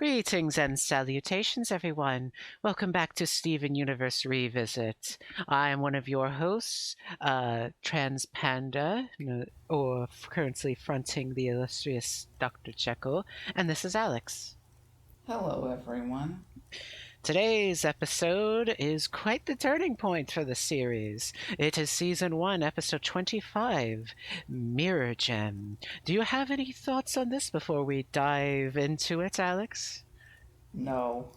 Greetings and salutations, everyone. Welcome back to Steven Universe Revisit. I am one of your hosts, Trans Panda, or currently fronting the illustrious Dr. Jekyll, and this is Alex. Hello, everyone. Today's episode is quite the turning point for the series. It is Season 1, Episode 25, Mirror Gem. Do you have any thoughts on this before we dive into it, Alex? No.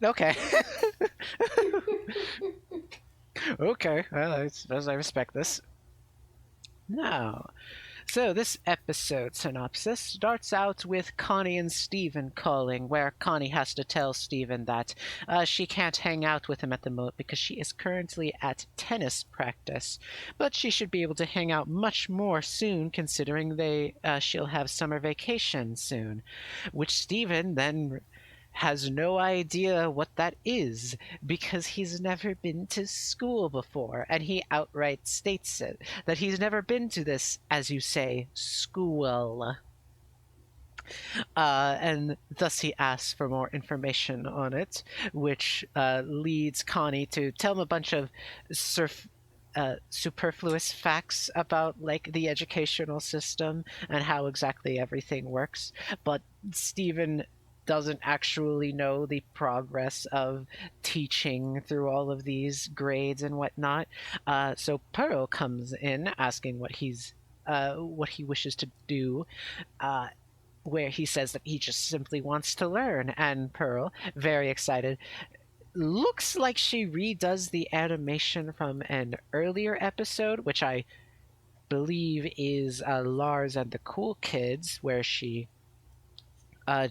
Okay. Okay, well, I suppose I respect this. Now, so this episode synopsis starts out with Connie and Steven calling, where Connie has to tell Steven that she can't hang out with him at the moment because she is currently at tennis practice, but she should be able to hang out much more soon, considering she'll have summer vacation soon, which Steven then has no idea what that is because he's never been to school before, and he outright states it that he's never been to this, as you say, school. And thus he asks for more information on it, which leads Connie to tell him a bunch of superfluous facts about like the educational system and how exactly everything works. But Stephen doesn't actually know the progress of teaching through all of these grades and whatnot. So Pearl comes in asking what he wishes to do. Uh, where he says that he just simply wants to learn, and Pearl, very excited, looks like she redoes the animation from an earlier episode, which I believe is Lars and the Cool Kids, where she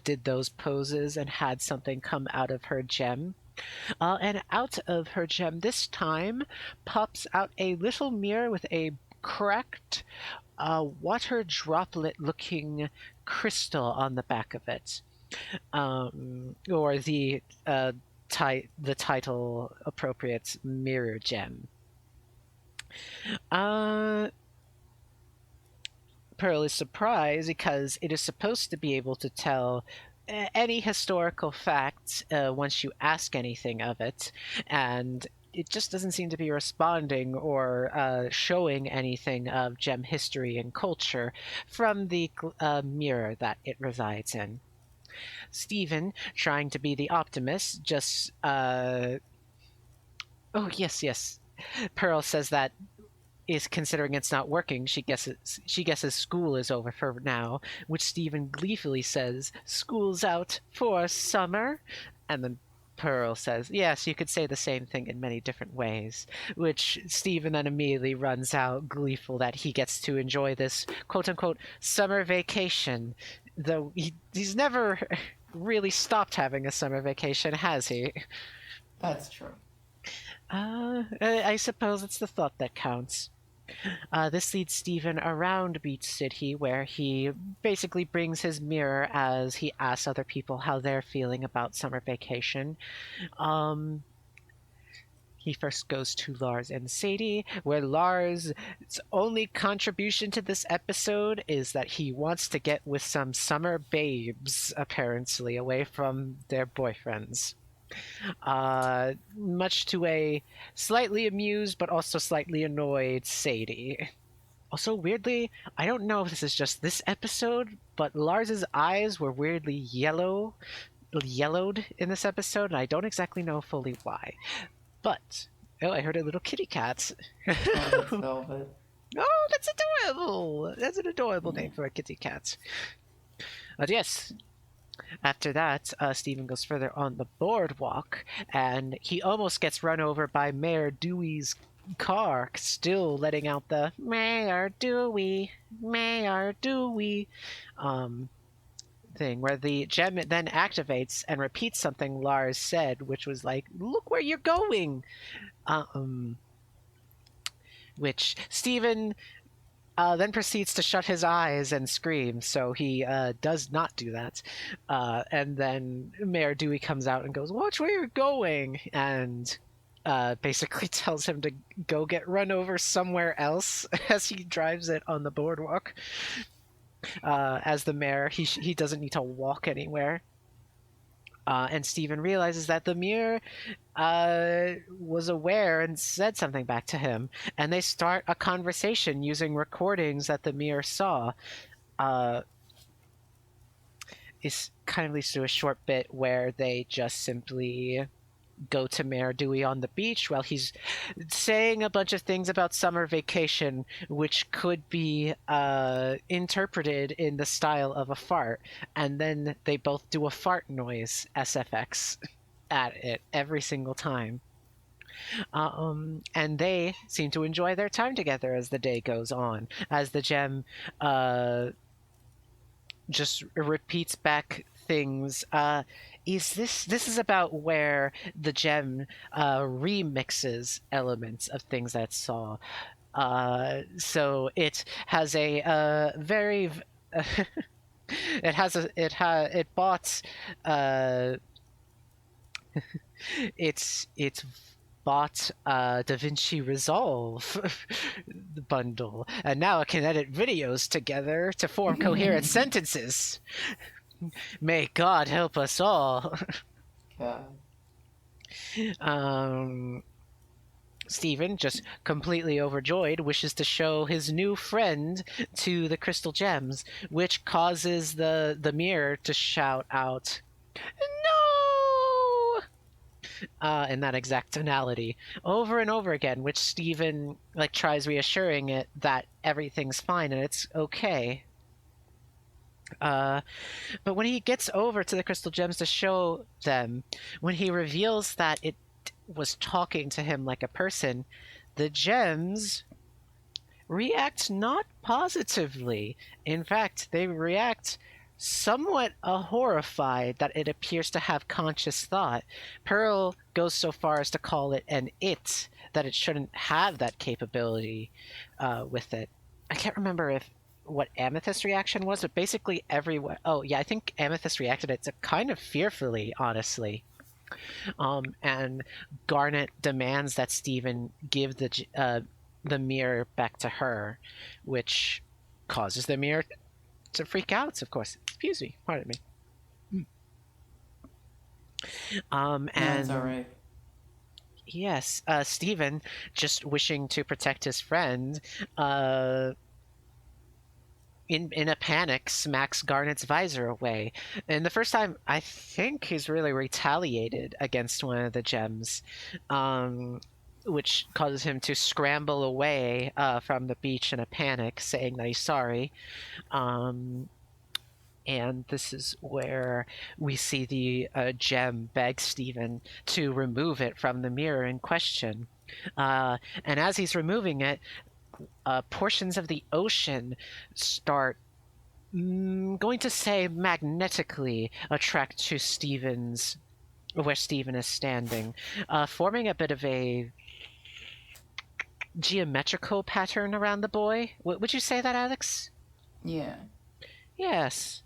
did those poses and had something come out of her gem. And out of her gem this time pops out a little mirror with a cracked water droplet looking crystal on the back of it. Or the title appropriate mirror gem. Uh, Pearl is surprised because it is supposed to be able to tell any historical facts once you ask anything of it, and it just doesn't seem to be responding or showing anything of gem history and culture from the mirror that it resides in. Stephen, trying to be the optimist, just oh yes. Pearl says that is considering it's not working. She guesses school is over for now, which Stephen gleefully says, "School's out for summer," and then Pearl says, "Yes, you could say the same thing in many different ways," which Stephen then immediately runs out, gleeful that he gets to enjoy this quote unquote summer vacation, though he's never really stopped having a summer vacation, has he? That's true. I suppose it's the thought that counts. This leads Stephen around Beach City, where he basically brings his mirror as he asks other people how they're feeling about summer vacation. Um, he first goes to Lars and Sadie, where Lars' only contribution to this episode is that he wants to get with some summer babes, apparently, away from their boyfriends. Much to a slightly amused but also slightly annoyed Sadie. Also, weirdly, I don't know if this is just this episode, but Lars's eyes were weirdly yellowed in this episode, and I don't exactly know fully why. But oh, I heard a little kitty cat. Oh, that's Velvet. Oh, that's adorable! That's an adorable Yeah. name for a kitty cat. But yes, after that, Stephen goes further on the boardwalk, and he almost gets run over by Mayor Dewey's car, still letting out the Mayor Dewey, Mayor Dewey thing, where the gem then activates and repeats something Lars said, which was like, "Look where you're going," um, which Stephen then proceeds to shut his eyes and scream, so he does not do that. And then Mayor Dewey comes out and goes, "Watch where you're going," and basically tells him to go get run over somewhere else as he drives it on the boardwalk. As the mayor, he doesn't need to walk anywhere. And Steven realizes that the mirror was aware and said something back to him, and they start a conversation using recordings that the mirror saw. Uh, it kind of leads to a short bit where they just simply go to Mayor Dewey on the beach while he's saying a bunch of things about summer vacation, which could be interpreted in the style of a fart. And then they both do a fart noise SFX at it every single time. And they seem to enjoy their time together as the day goes on, as the gem just repeats back things. This is about where the gem remixes elements of things that it saw. So it has a very it bought it's bought DaVinci Resolve bundle, and now it can edit videos together to form coherent sentences. May God help us all. God. Steven, just completely overjoyed, wishes to show his new friend to the crystal gems, which causes the mirror to shout out, "No!" In that exact tonality over and over again, which Steven like tries reassuring it that everything's fine and it's okay. But when he gets over to the crystal gems to show them, when he reveals that it was talking to him like a person, the gems react not positively. In fact, they react somewhat horrified that it appears to have conscious thought. Pearl goes so far as to call it an it, that it shouldn't have that capability with it. I can't remember if what Amethyst's reaction was, but basically everyone. Oh yeah, I think Amethyst reacted it kind of fearfully, honestly. And Garnet demands that Steven give the mirror back to her, which causes the mirror to freak out. Of course, excuse me, pardon me. That's all And right. yes, Steven, just wishing to protect his friend, uh, in a panic, smacks Garnet's visor away. And the first time, I think he's really retaliated against one of the gems, which causes him to scramble away from the beach in a panic, saying that he's sorry. Um, and this is where we see the gem beg Steven to remove it from the mirror in question. And as he's removing it, portions of the ocean start going to say magnetically attract to Steven's where Steven is standing, forming a bit of a geometrical pattern around the boy. Would you say that, Alex? Yeah. Yes.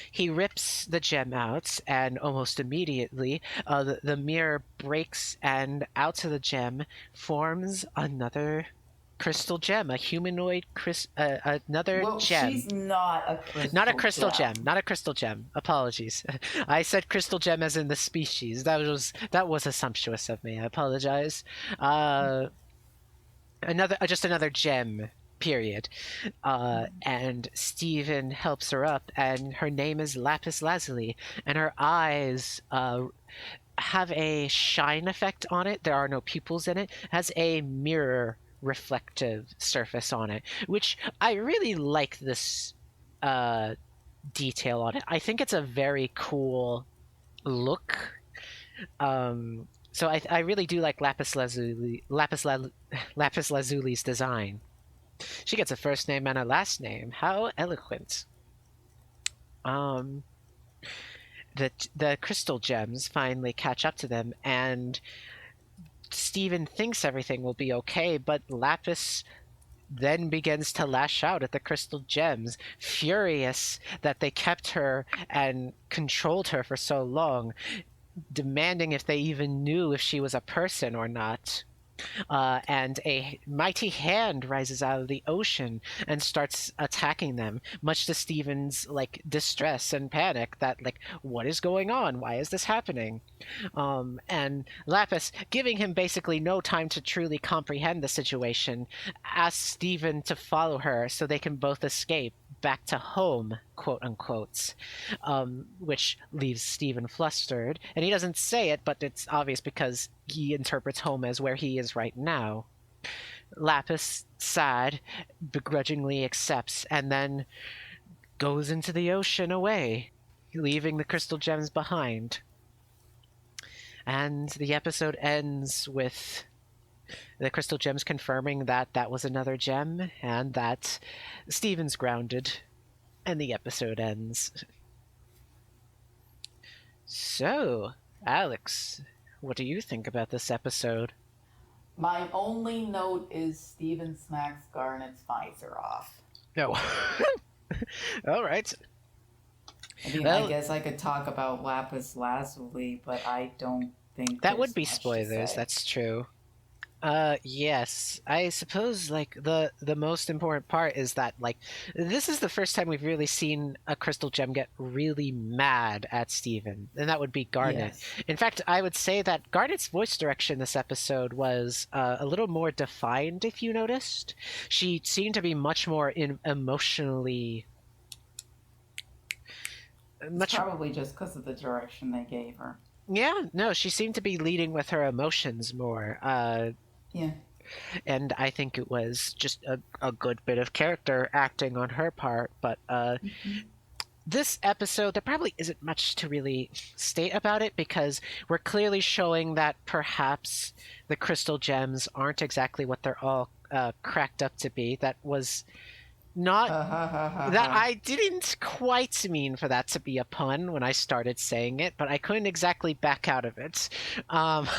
He rips the gem out, and almost immediately, the mirror breaks, and out of the gem forms another crystal gem, a humanoid another Well, gem. she's not a Not a crystal crystal gem. gem. Not a crystal gem. Apologies. I said crystal gem as in the species. That was assumptuous of me. I apologize. Uh, just another gem. Period. And Steven helps her up, and her name is Lapis Lazuli, and her eyes have a shine effect on it. There are no pupils in it. Has a mirror reflective surface on it, which I really like this detail on it. I think it's a very cool look. So I really do like Lapis Lazuli's design. She gets a first name and a last name. How eloquent. Um, the crystal gems finally catch up to them, and Steven thinks everything will be okay, but Lapis then begins to lash out at the crystal gems, furious that they kept her and controlled her for so long, demanding if they even knew if she was a person or not. and a mighty hand rises out of the ocean and starts attacking them, much to Steven's like distress and panic that like what is going on? Why is this happening? And Lapis, giving him basically no time to truly comprehend the situation, asks Stephen to follow her so they can both escape back to home, quote unquote, which leaves Stephen flustered. And he doesn't say it, but it's obvious because he interprets home as where he is right now. Lapis, sad, begrudgingly accepts and then goes into the ocean away, leaving the crystal gems behind. And the episode ends with the crystal gems confirming that that was another gem and that Steven's grounded, and the episode ends. So, Alex, what do you think about this episode? My only note is Steven smacks Garnet's visor off. No. All right. I mean, Well, I guess I could talk about Lapis Lazuli, but I don't think that there's would be much to spoilers. say. That's true. Yes. I suppose like the most important part is that like this is the first time we've really seen a crystal gem get really mad at Steven, and that would be Garnet. Yes. In fact, I would say that Garnet's voice direction this episode was a little more defined. If you noticed, she seemed to be much more emotionally It's much. probably just because of the direction they gave her. Yeah, no, she seemed to be leading with her emotions more. Yeah. And I think it was just a good bit of character acting on her part. But Mm-hmm. this episode, there probably isn't much to really state about it because we're clearly showing that perhaps the crystal gems aren't exactly what they're all cracked up to be. That was not. Ha ha ha ha That ha. I didn't quite mean for that to be a pun when I started saying it, but I couldn't exactly back out of it. Um,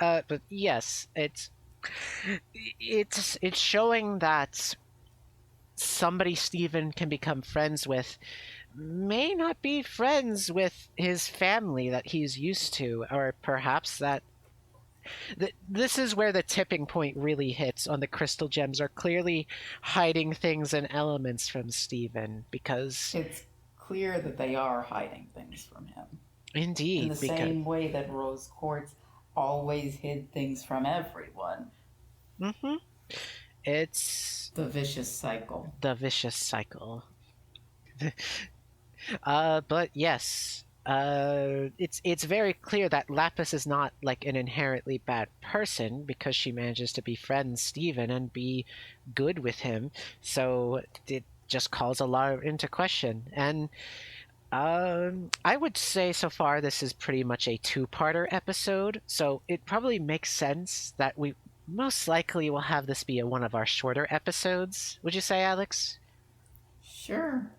but yes, it's showing that somebody Steven can become friends with may not be friends with his family that he's used to, or perhaps that this is where the tipping point really hits on the crystal gems are clearly hiding things and elements from Steven because It's clear that they are hiding things from him. In indeed the because same way that Rose Quartz always hid things from everyone. mhm, it's The vicious cycle. the vicious cycle. But yes, it's very clear that Lapis is not like an inherently bad person because she manages to befriend Steven and be good with him. So it just calls a lot into question. And I would say so far this is pretty much a two-parter episode. So it probably makes sense that we most likely will have this be one of our shorter episodes. Would you say, Alex? Sure.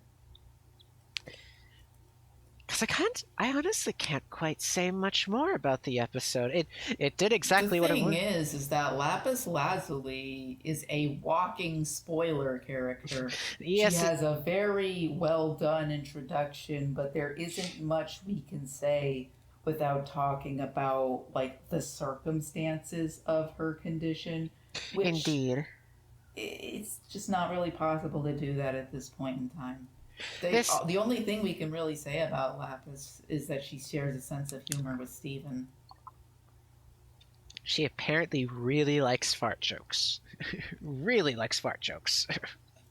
Because I honestly can't quite say much more about the episode. It did The exactly what it thing was. is that Lapis Lazuli is a walking spoiler character. She Yes, has a very well done introduction, but there isn't much we can say without talking about like the circumstances of her condition, which indeed. it's just not really possible to do that at this point in time. This The only thing we can really say about Lapis is that she shares a sense of humor with Steven. she apparently really likes fart jokes. Really likes fart jokes.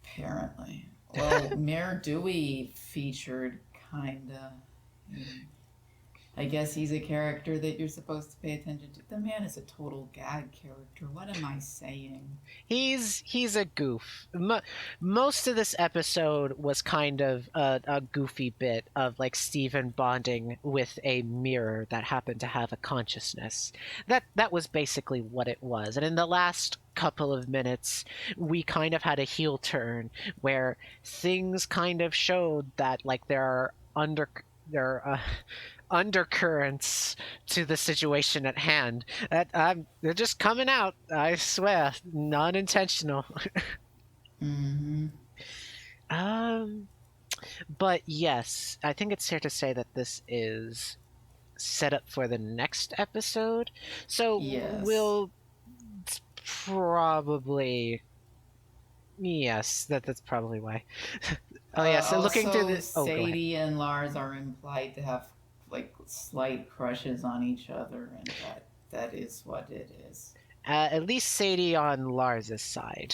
Apparently. Well, Mayor Dewey featured kinda. I guess he's a character that you're supposed to pay attention to. The man is a total gag character. What am I saying? He's a goof. Most of this episode was kind of a goofy bit of like Steven bonding with a mirror that happened to have a consciousness. That was basically what it was. And in the last couple of minutes, we kind of had a heel turn where things kind of showed that like there are undercurrents to the situation at hand. They're just coming out. I swear, non-intentional. Mm-hmm. Um, but yes, I think it's fair to say that this is set up for the next episode. So Yes. we'll probably, yes, that's probably why. Oh yeah, so looking through Also, the, oh, go ahead. Sadie and Lars are implied to have like slight crushes on each other, and that is what it is. At least Sadie on Lars's side.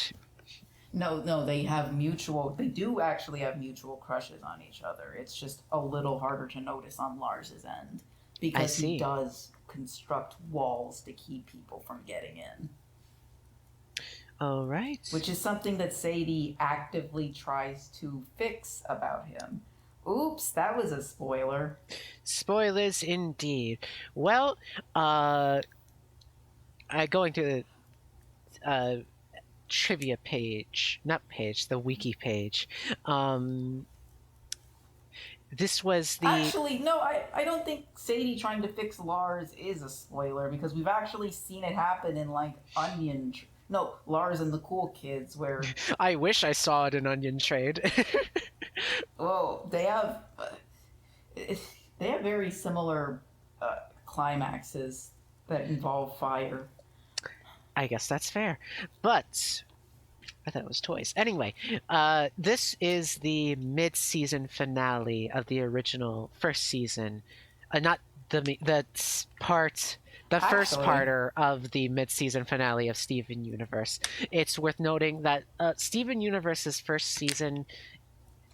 No, no, they have mutual. They do actually have mutual crushes on each other. It's just a little harder to notice on Lars's end I because he see. does construct walls to keep people from getting in, All right. which is something that Sadie actively tries to fix about him. Oops, that was a spoiler. Spoilers indeed. Well, uh, going to the trivia page, not page, the wiki page. Um, this was the, Actually, no, I don't think Sadie trying to fix Lars is a spoiler because we've actually seen it happen in like No, Lars and the Cool Kids, where I wish I saw it in Onion Trade. well, they have very similar climaxes that involve fire. I guess that's fair. But I thought it was toys. Anyway, this is the mid-season finale of the original first season. Not the part, the first Actually, parter of the mid-season finale of Steven Universe. It's worth noting that Steven Universe's first season.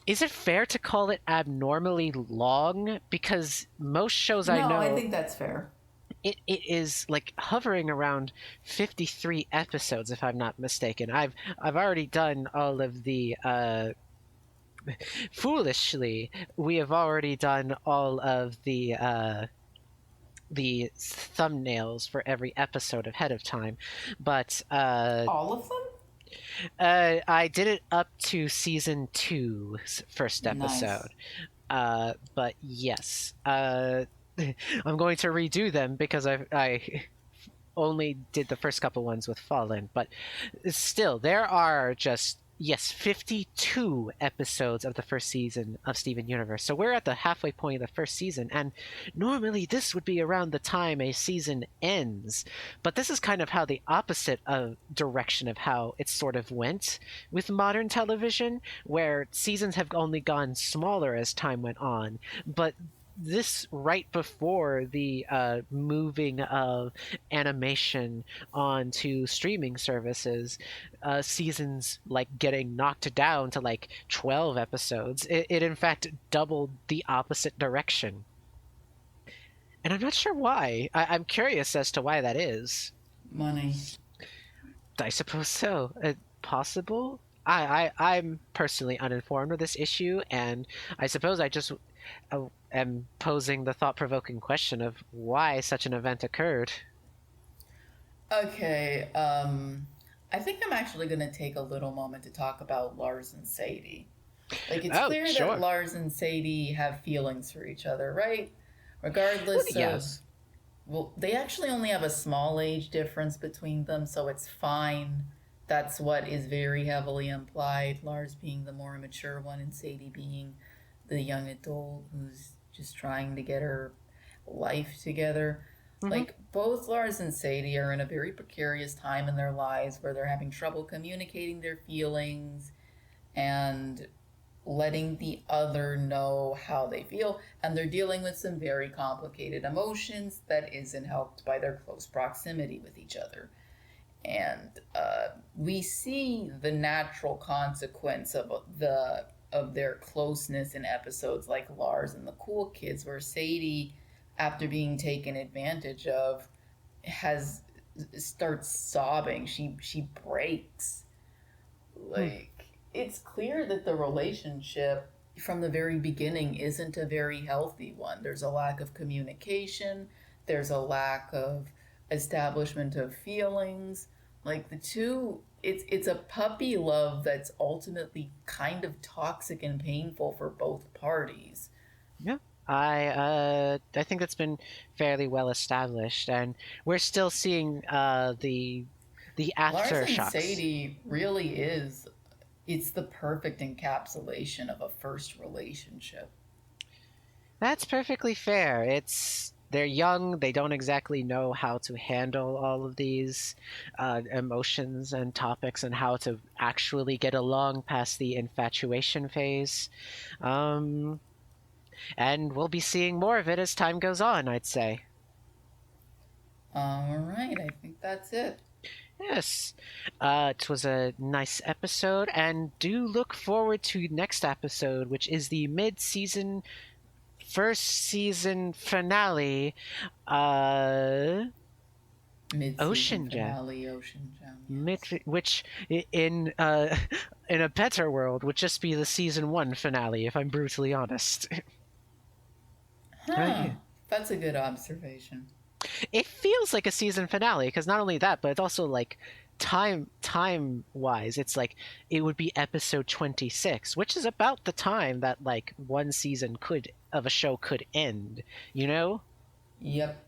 Is it fair to call it abnormally long? Because most shows I no, I know, think that's fair. it is like hovering around 53 episodes, if I'm not mistaken. I've already done all of the foolishly, we have already done all of the thumbnails for every episode ahead of time, but All of them? I did it up to season two's first Nice. episode. But yes, I'm going to redo them because I only did the first couple ones with Fallen, but still, there are just, yes, 52 episodes of the first season of Steven Universe. So we're at the halfway point of the first season, and normally this would be around the time a season ends. But this is kind of how the opposite of direction of how it sort of went with modern television, where seasons have only gone smaller as time went on. But this right before the moving of animation onto streaming services, seasons like getting knocked down to like 12 episodes, it in fact doubled the opposite direction. And I'm not sure why. I'm curious as to why that is. Money. I suppose so. Possible? I'm personally uninformed of this issue, and I suppose I just am posing the thought provoking question of why such an event occurred. Okay, I think I'm actually going to take a little moment to talk about Lars and Sadie. Like, it's Oh, clear that sure. Lars and Sadie have feelings for each other, right? Well, Regardless of, yes. well, they actually only have a small age difference between them, so it's fine. That's what is very heavily implied. Lars being the more mature one, and Sadie being the young adult who's just trying to get her life together. Hmm. Like, both Lars and Sadie are in a very precarious time in their lives where they're having trouble communicating their feelings and letting the other know how they feel, and they're dealing with some very complicated emotions that isn't helped by their close proximity with each other. And we see the natural consequence of their closeness in episodes like Lars and the Cool Kids, where Sadie, after being taken advantage of, has starts sobbing. She breaks. Hmm. Like, it's clear that the relationship from the very beginning isn't a very healthy one. There's a lack of communication, there's a lack of establishment of feelings. Like, the two, it's a puppy love that's ultimately kind of toxic and painful for both parties. Yeah. I think that's been fairly well established, and we're still seeing the Lars and aftershocks. Sadie really is, it's the perfect encapsulation of a first relationship. That's perfectly fair. It's they're young. They don't exactly know how to handle all of these emotions and topics and how to actually get along past the infatuation phase. Um, and we'll be seeing more of it as time goes on, I'd say. All right, I think that's it. Yes, it was a nice episode, and do look forward to next episode, which is the mid-season, first season finale, uh, Mid-season Ocean Gem. finale, Ocean Gem. Mid, Yes. which in in a better world would just be the season one finale, if I'm brutally honest. Huh. Yeah. That's a good observation. It feels like a season finale because not only that, but it's also like time wise, it's like it would be episode 26, which is about the time that like one season could of a show could end, you know? Yep.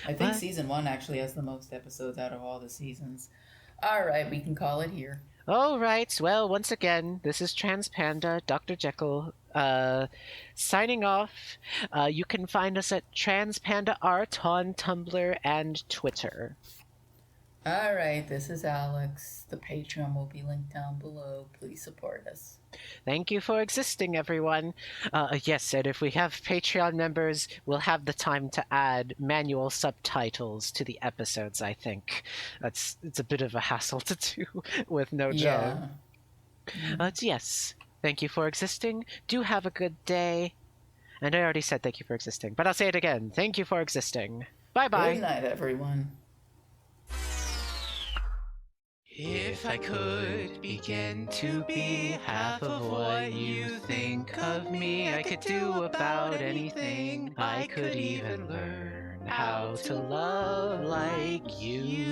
I think But season one actually has the most episodes out of all the seasons. All right, we can call it here. all right, well, once again, this is Trans Panda, Dr. Jekyll, signing off. You can find us at Trans Panda Art on Tumblr and Twitter. All right, this is Alex. The Patreon will be linked down below. Please support us. Thank you for existing, everyone. Yes, and if we have Patreon members, we'll have the time to add manual subtitles to the episodes, I think. It's a bit of a hassle to do with no job. Yeah. But yes, thank you for existing. Do have a good day. And I already said thank you for existing, but I'll say it again. Thank you for existing. Bye Good bye. night, everyone. If I could begin to be half of what you think of me, I could do about anything. I could even learn how to love like you.